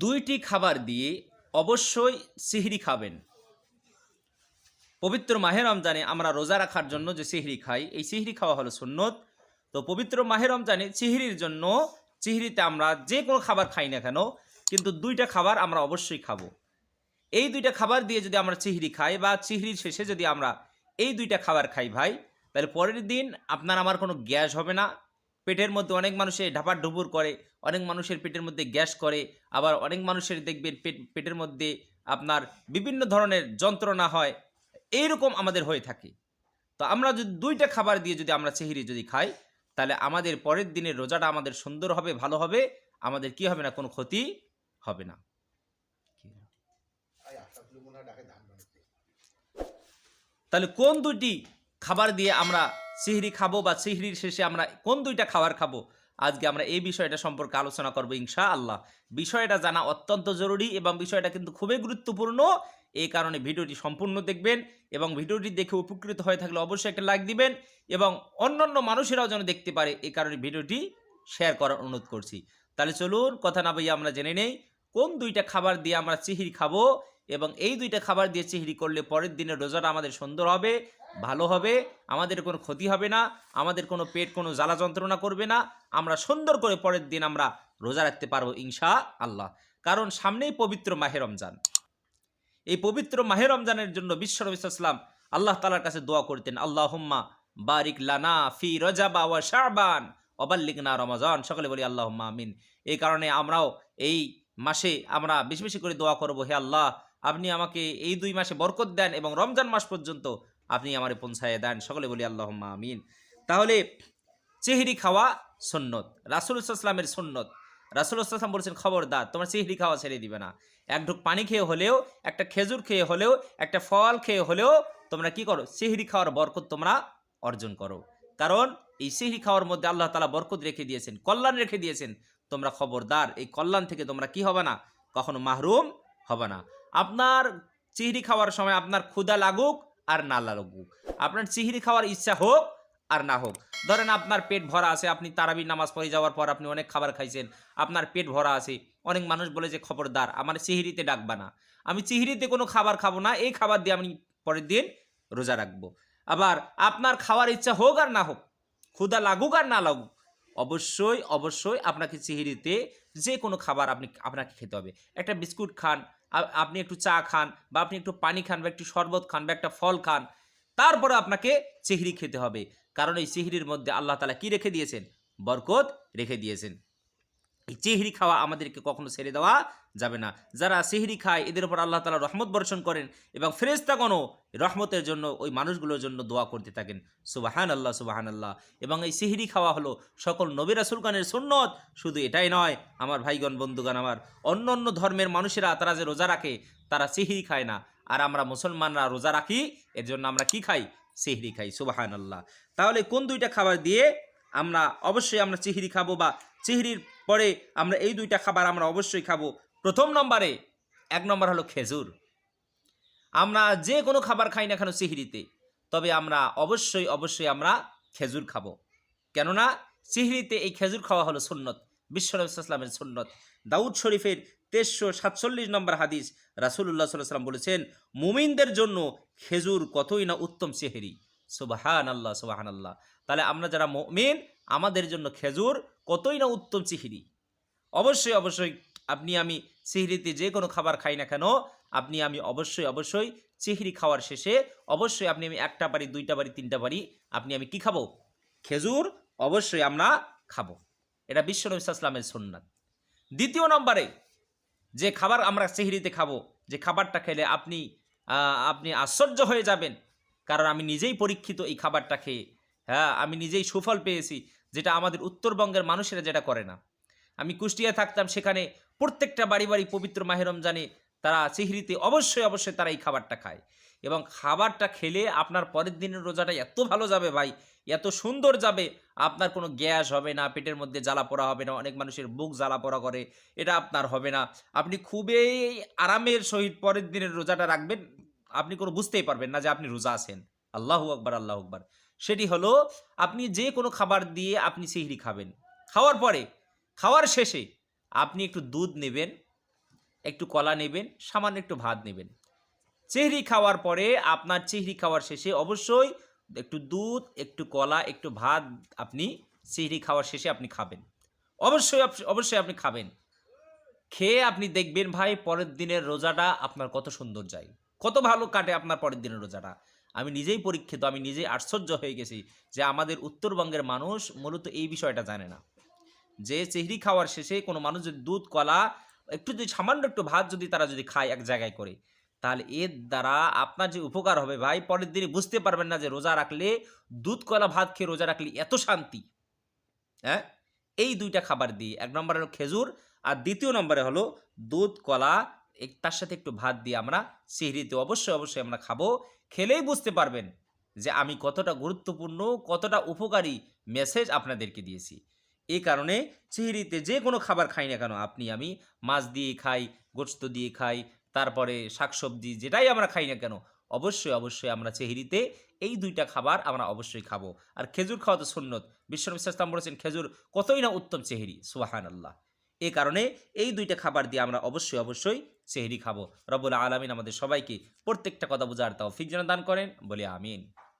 দুইটি খাবার দিয়ে অবশ্যই সিহরি খাবেন। পবিত্র মাহে রমজানে আমরা রোজা রাখার জন্য যে সিহরি খাই, এই সিহরি খাওয়া হলো সুন্নত। তো পবিত্র মাহে রমজানে সিহরির জন্য সিহরিতে আমরা যে কোনো খাবার খাই না কেন, কিন্তু দুইটা খাবার আমরা অবশ্যই খাবো। এই দুইটা খাবার দিয়ে যদি আমরা সিহরি খাই বা সিহরির শেষে যদি আমরা এই দুইটা খাবার খাই ভাই, তাহলে পরের দিন আপনার আমার কোনো গ্যাস হবে না। পেটের মধ্যে অনেক মানুষের ঢাপার ঢুপুর করে, অনেক মানুষের পেটের মধ্যে গ্যাস করে, আবার অনেক মানুষের দেখবেন পেটের মধ্যে আপনার বিভিন্ন ধরনের যন্ত্রণা হয়, এইরকম আমাদের হয়ে থাকে। তো আমরা যদি দুইটা খাবার দিয়ে যদি আমরা সেহরি যদি খাই, তাহলে আমাদের পরের দিনের রোজাটা আমাদের সুন্দর হবে, ভালো হবে, আমাদের কি হবে না, কোনো ক্ষতি হবে না। তাহলে কোন দুইটি খাবার দিয়ে আমরা সিহরি খাবো বা সিহরির শেষে আমরা কোন দুইটা খাবার খাবো, আজকে আমরা এই বিষয়টা সম্পর্কে আলোচনা করবো ইনশাআল্লাহ। বিষয়টা জানা অত্যন্ত জরুরি এবং বিষয়টা কিন্তু খুবই গুরুত্বপূর্ণ। এই কারণে ভিডিওটি সম্পূর্ণ দেখবেন এবং ভিডিওটি দেখে উপকৃত হয়ে থাকলে অবশ্যই একটা লাইক দিবেন এবং অন্যান্য মানুষেরাও যেন দেখতে পারে, এই কারণে ভিডিওটি শেয়ার করার অনুরোধ করছি। তাহলে চলুন কথা না বইয়ে আমরা জেনে নেই কোন দুইটা খাবার দিয়ে আমরা সিহরি খাবো এবং এই দুইটা খাবার দিয়ে সিহরি করলে পরের দিনের রোজাটা আমাদের সুন্দর হবে, ভালো হবে, আমাদের কোনো ক্ষতি হবে না, আমাদের কোনো পেট কোনো জ্বালা যন্ত্রণা করবে না, আমরা সুন্দর করে পরের দিন আমরা রোজা রাখতে পারবো ইনশাআল্লাহ। কারণ সামনেই পবিত্র মাহে রমজান। এই পবিত্র মাহে রমজানের জন্য বিশ্বনবী সাল্লাল্লাহু আলাইহি ওয়াসাল্লাম আল্লাহ তাআলার কাছে দোয়া করতেন, আল্লাহুম্মা বারিক লানা ফি রজাবা ওয়া শাবান ওয়া বাল্লিগনা রমাজান। সকলে বলি আল্লাহুম্মা আমিন। এই কারণে আমরাও এই মাসে আমরা বেশি বেশি করে দোয়া করব, হে আল্লাহ আপনি আমাকে এই 2 মাসে বরকত দেন এবং রমজান মাস পর্যন্ত আপনি আমারে পৌঁছায় দেন। সকলে বলি আল্লাহুম্মা আমিন। তাহলে সেহরি খাওয়া সুন্নত, রাসূলুল্লাহ সাল্লাল্লাহু আলাইহি ওয়াসাল্লামের সুন্নত। রাসূলুল্লাহ সাল্লাল্লাহু আলাইহি ওয়াসাল্লাম বলেছেন, খবরদার তোমার সেহরি খাওয়া ছেড়ে দিবে না। এক ঢোক পানি খেয়ে হলেও, একটা খেজুর খেয়ে হলেও, একটা ফল খেয়ে হলেও তোমরা কি করো, সেহরি খাওয়ার বরকত তোমরা অর্জন করো। কারণ এই সেহরি খাওয়ার মধ্যে আল্লাহ তাআলা বরকত রেখে দিয়েছেন, কল্যাণ রেখে দিয়েছেন। তোমরা খবরদার এই কল্যাণ থেকে তোমরা কি হবে না, কখনো মাহরুম হবে না। আপনার সেহরি খাওয়ার সময় আপনার ক্ষুধা লাগুক আর না লাগুক, আপনার সেহরি খাওয়ার ইচ্ছা হোক আর না হোক, ধরেন আপনার পেট ভরা আছে, আপনি তারাবি নামাজ পড়ে যাওয়ার পর আপনি অনেক খাবার খাইছেন, আপনার পেট ভরা আছে। অনেক মানুষ বলে যে খবরদার আমার সিহরিতে ডাকবা না, আমি সিহরিতে কোনো খাবার খাবো না, এই খাবার দিয়ে আমি পরের দিন রোজা রাখবো। আবার আপনার খাওয়ার ইচ্ছা হোক আর না হোক, ক্ষুধা লাগুক আর না লাগুক, অবশ্যই অবশ্যই আপনাকে সিহরিতে যে কোনো খাবার আপনাকে খেতে হবে। একটা বিস্কুট খান, আপনি একটু চা খান, বা আপনি একটু পানি খান, বা একটু শরবত খান, বা একটা ফল খান, তারপরে আপনাকে সিহরি খেতে হবে। কারণ এই সিহরির মধ্যে আল্লাহ তাআলা কি রেখে দিয়েছেন, বরকত রেখে দিয়েছেন। এই সিহরি খাওয়া আমাদেরকে কখনো ছেড়ে দেওয়া যাবে না। যারা সিহরি খায় এদের উপর আল্লাহ তাআলা রহমত বর্ষণ করেন এবং ফেরেশতাগণও রহমতের জন্য ওই মানুষগুলোর জন্য দোয়া করতে থাকেন। সুবহানাল্লাহ সুবহানাল্লাহ। এবং এই সিহরি খাওয়া হলো সকল নবী রাসূলগণের সুন্নত। শুধু এটাই নয় আমার ভাইগণ, বন্ধুগণ আমার, অন্য অন্য ধর্মের মানুষেরা তারা যে রোজা রাখে তারা সিহরি খায় না, আর আমরা মুসলমানরা রোজা রাখি, এর জন্য আমরা কি খাই, সিহরি খাই। সুবহানাল্লাহ। তাহলে কোন দুইটা খাবার দিয়ে আমরা অবশ্যই আমরা সিহরি খাবো, বা সিহরির পরে আমরা এই দুইটা খাবার আমরা অবশ্যই খাবো। প্রথম নম্বরে 1 নম্বর হলো খেজুর। আমরা যে কোনো খাবার খাই না কেন সিহরিতে, তবে আমরা অবশ্যই অবশ্যই আমরা খেজুর খাবো। কেননা সিহরিতে এই খেজুর খাওয়া হলো সুন্নত, বিশ্বনবী সাল্লাল্লাহু আলাইহি ওয়াসাল্লামের সুন্নত। দাউদ শরীফের 1347 নম্বর হাদিস, রাসূলুল্লাহ সাল্লাল্লাহু আলাইহি ওয়াসাল্লাম বলেছেন, মুমিনদের জন্য খেজুর কতই না উত্তম সেহরি। সুবহানাল্লাহ সুবহানাল্লাহ। তাহলে আমরা যারা মুমিন, আমাদের জন্য খেজুর কতই না উত্তম সিহরি। অবশ্যই অবশ্যই আপনি আমি সিহরিতে যে কোনো খাবার খাই না কেন, আপনি আমি অবশ্যই অবশ্যই সিহরি খাওয়ার শেষে অবশ্যই আপনি আমি 1টা বাড়ি 2টা বাড়ি 3টা বাড়ি আপনি আমি কি খাবো, খেজুর অবশ্যই আমরা খাবো। এটা বিশ্বনবী সাল্লাল্লাহু আলাইহি ওয়াসাল্লামের সুন্নাত। দ্বিতীয় নম্বরে যে খাবার আমরা সিহরিতে খাবো, যে খাবারটা খেলে আপনি আপনি আশ্চর্য হয়ে যাবেন, কারণ আমি নিজেই পরীক্ষিত এই খাবারটা খেয়ে। হ্যাঁ, আমি নিজেই সুফল পেয়েছি, যেটা আমাদের উত্তরবঙ্গের মানুষেরা যেটা করে না। আমি কুষ্টিয়া থাকতাম, সেখানে প্রত্যেকটা বাড়ি বাড়ি পবিত্র মাহে রমজানে তারা সিহরিতে অবশ্যই অবশ্যই তারা এই খাবারটা খায়, এবং খাবারটা খেলে আপনার পরের দিনের রোজাটা এত ভালো যাবে ভাই, এত সুন্দর যাবে, আপনার কোনো গ্যাস হবে না, পেটের মধ্যে জ্বালা পোড়া হবে না। অনেক মানুষের বুক জ্বালা পোড়া করে, এটা আপনার হবে না। আপনি খুবই আরামের সহিত পরের দিনের রোজাটা রাখবেন, আপনি কোনো বুঝতেই পারবেন না যে আপনি রোজা আছেন। আল্লাহু আকবার আল্লাহু আকবার। সেটি হলো আপনি যে কোনো খাবার দিয়ে আপনি সিহরি খাবেন, খাওয়ার পরে খাওয়ার শেষে আপনি একটু দুধ নেবেন, একটু কলা নেবেন, সামান্য একটু ভাত নেবেন। চেহরি খাওয়ার পরে আপনার চেহরি খাওয়ার শেষে অবশ্যই একটু দুধ, একটু কলা, একটু ভাত আপনি চেহরি খাওয়ার শেষে আপনি খাবেন। অবশ্যই, অবশ্যই আপনি খাবেন। খেয়ে আপনি দেখবেন ভাই পরের দিনের রোজাটা আপনার কত সুন্দর যায়। কত ভালো কাটে আপনার পরের দিনের রোজাটা। আমি নিজেই পরীক্ষিত, আমি নিজেই আশ্চর্য হয়ে গেছি যে আমাদের উত্তরবঙ্গের মানুষ মূলত এই বিষয়টা জানে না। যে সেহরি খাওয়ার শেষে কোনো মানুষ যদি দুধ, কলা, একটু যদি সামান্য একটু ভাত যদি তারা যদি খায় এক জায়গায় করে, তাহলে এর দ্বারা আপনার যে উপকার হবে ভাই পরের দিনে বুঝতে পারবেন না যে রোজা রাখলে দুধ, কলা, ভাত খেয়ে রোজা রাখলে এত শান্তি। হ্যাঁ? এই ২ টা খাবার দিয়ে ১ নম্বরে হলো খেজুর আর ২য় নম্বরে হলো দুধ, কলা তার সাথে একটু ভাত দিয়ে আমরা সেহরিতে অবশ্যই, অবশ্যই আমরা খাবো। খেলেই বুঝতে পারবেন যে আমি কতটা গুরুত্বপূর্ণ, কতটা উপকারী মেসেজ আপনাদেরকে দিয়েছি। এই কারণে সেহরিতে যে কোনো খাবার খাই না কেন আপনি আমি মাছ দিয়ে খাই, গোশত দিয়ে খাই, তারপরে শাকসবজি যেটাই আমরা খাই না কেন অবশ্যই, অবশ্যই আমরা সেহরিতে এই ২ টা খাবার আমরা অবশ্যই খাবো। আর খেজুর খাওয়া তো সুন্নত। বিশ্বনবী সাল্লাল্লাহু আলাইহি ওয়াসাল্লাম বলেছেন খেজুর কতই না উত্তম সেহরি। সুবহানাল্লাহ। এই কারণে এই ২ টা খাবার দিয়ে আমরা অবশ্যই, অবশ্যই সেহরি খাবো। রব্বুল আলামিন আমাদের সবাইকে প্রত্যেকটা কথা বুঝার তৌফিক যেন দান করেন। বলি আমিন।